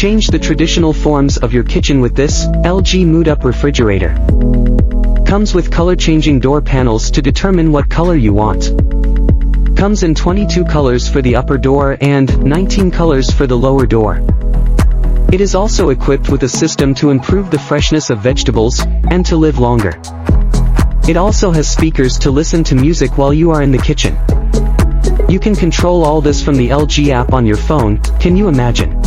change the traditional forms of your kitchen with this LG MoodUP refrigerator. Comes with color-changing door panels to determine what color you want. Comes in 22 colors for the upper door and 19 colors for the lower door. It is also equipped with a system to improve the freshness of vegetables and to live longer. It also has speakers to listen to music while you are in the kitchen. You can control all this from the LG app on your phone. Can you imagine?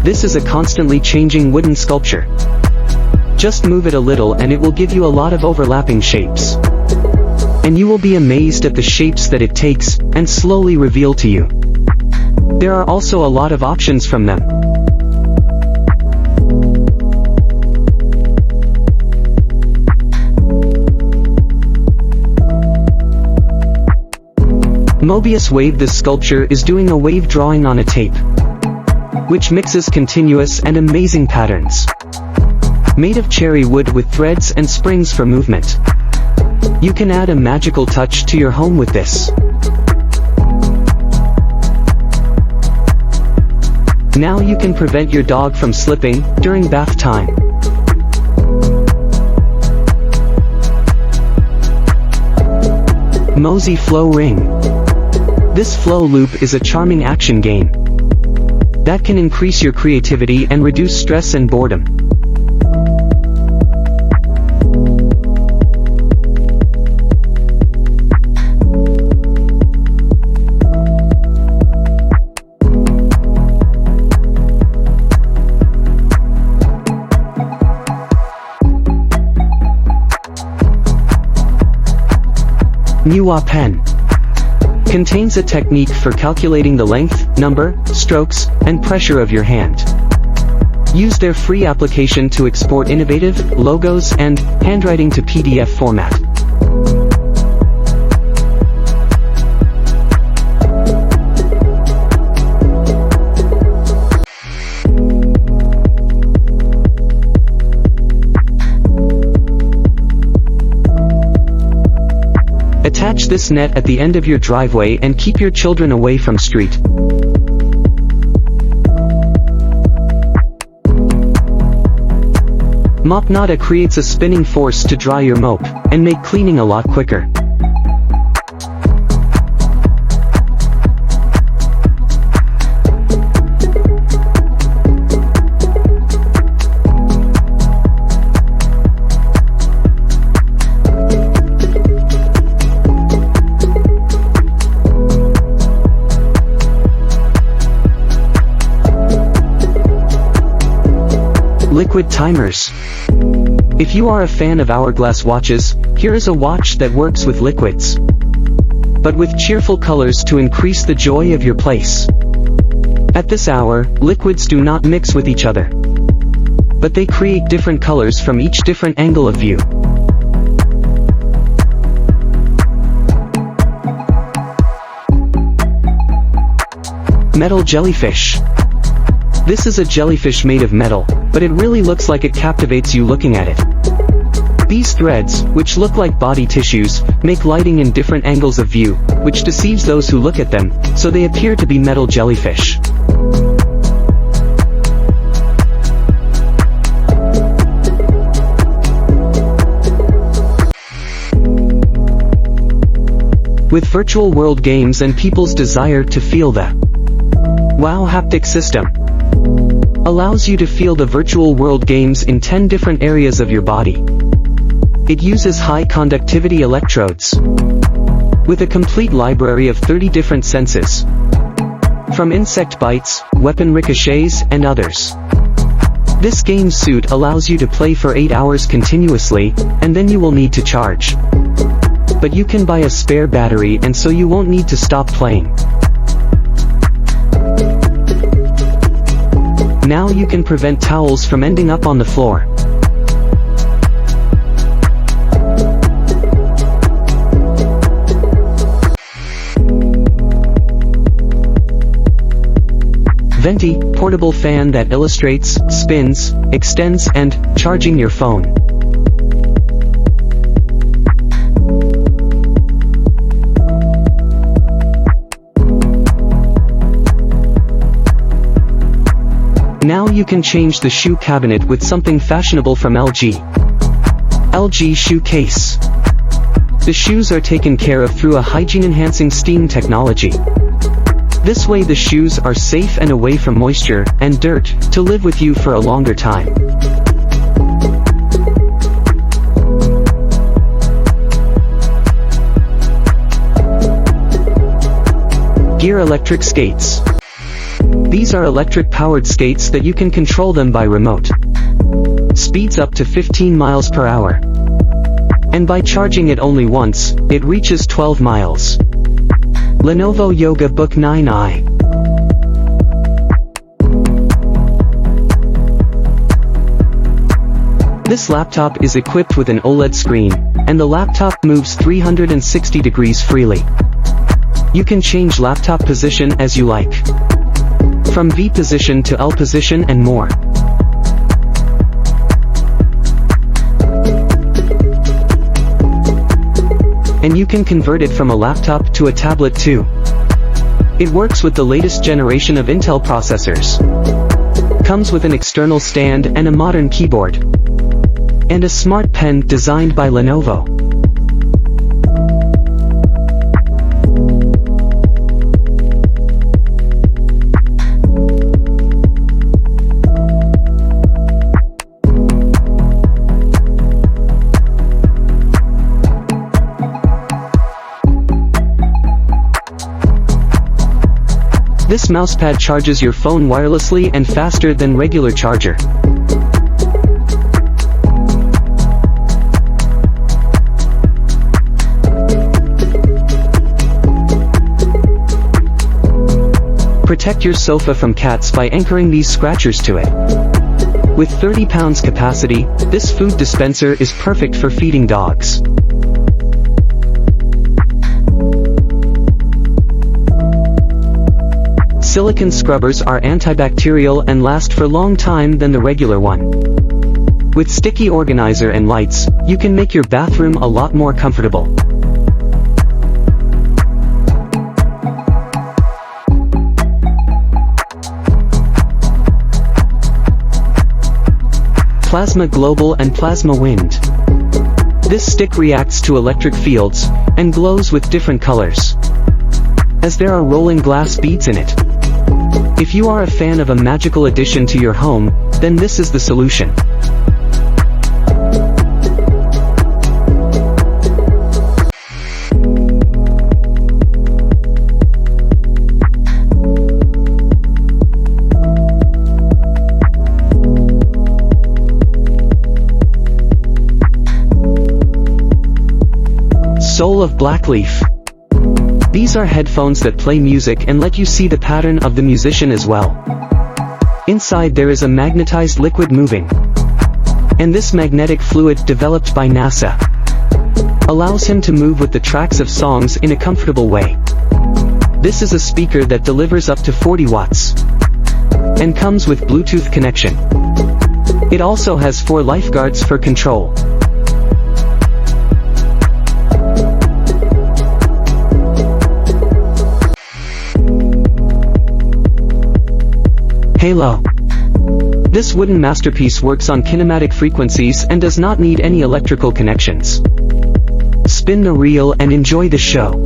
This is a constantly changing wooden sculpture. Just move it a little and it will give you a lot of overlapping shapes. And you will be amazed at the shapes that it takes and slowly reveal to you. There are also a lot of options from them. Mobius Wave. This sculpture is doing a wave drawing on a tape, which mixes continuous and amazing patterns. Made of cherry wood with threads and springs for movement. You can add a magical touch to your home with this. Now you can prevent your dog from slipping during bath time. Mozi Flow Ring. This flow loop is a charming action game that can increase your creativity and reduce stress and boredom. Nuwa Pen contains a technique for calculating the length, number, strokes, and pressure of your hand. Use their free application to export innovative logos and handwriting to PDF format. Attach this net at the end of your driveway and keep your children away from street. Mopnada creates a spinning force to dry your mop and make cleaning a lot quicker. Liquid timers. If you are a fan of hourglass watches, here is a watch that works with liquids, but with cheerful colors to increase the joy of your place. At this hour, liquids do not mix with each other, but they create different colors from each different angle of view. Metal jellyfish. This is a jellyfish made of metal, but it really looks like it captivates you looking at it. These threads, which look like body tissues, make lighting in different angles of view, which deceives those who look at them, so they appear to be metal jellyfish. With virtual world games and people's desire to feel the Owo Haptic System allows you to feel the virtual world games in 10 different areas of your body. It uses high conductivity electrodes with a complete library of 30 different senses, from insect bites, weapon ricochets, and others. This game suit allows you to play for 8 hours continuously, and then you will need to charge. But you can buy a spare battery and so you won't need to stop playing. Now you can prevent towels from ending up on the floor. Venti, portable fan that illustrates, spins, extends, and charging your phone. Now you can change the shoe cabinet with something fashionable from LG. LG ShoeCase. The shoes are taken care of through a hygiene-enhancing steam technology. This way the shoes are safe and away from moisture and dirt to live with you for a longer time. Gear electric skates. These are electric-powered skates that you can control them by remote. Speeds up to 15 miles per hour. And by charging it only once, it reaches 12 miles. Lenovo Yoga Book 9i. This laptop is equipped with an OLED screen, and the laptop moves 360 degrees freely. You can change laptop position as you like. From V position to L position and more. And you can convert it from a laptop to a tablet too. It works with the latest generation of Intel processors. Comes with an external stand and a modern keyboard. And a smart pen designed by Lenovo. This mousepad charges your phone wirelessly and faster than regular charger. Protect your sofa from cats by anchoring these scratchers to it. With 30 pounds capacity, this food dispenser is perfect for feeding dogs. Silicone scrubbers are antibacterial and last for a long time than the regular one. With sticky organizer and lights, you can make your bathroom a lot more comfortable. Plasma Global and Plasma Wind. This stick reacts to electric fields, and glows with different colors. As there are rolling glass beads in it. If you are a fan of a magical addition to your home, then this is the solution. Soul of Blackleaf. These are headphones that play music and let you see the pattern of the musician as well. Inside there is a magnetized liquid moving. And this magnetic fluid developed by NASA allows him to move with the tracks of songs in a comfortable way. This is a speaker that delivers up to 40 watts. And comes with Bluetooth connection. It also has 4 lifeguards for control. Halo. This wooden masterpiece works on kinematic frequencies and does not need any electrical connections. Spin the reel and enjoy the show.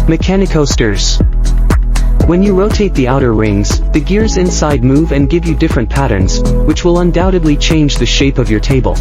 MechaniCoasters. When you rotate the outer rings, the gears inside move and give you different patterns, which will undoubtedly change the shape of your table.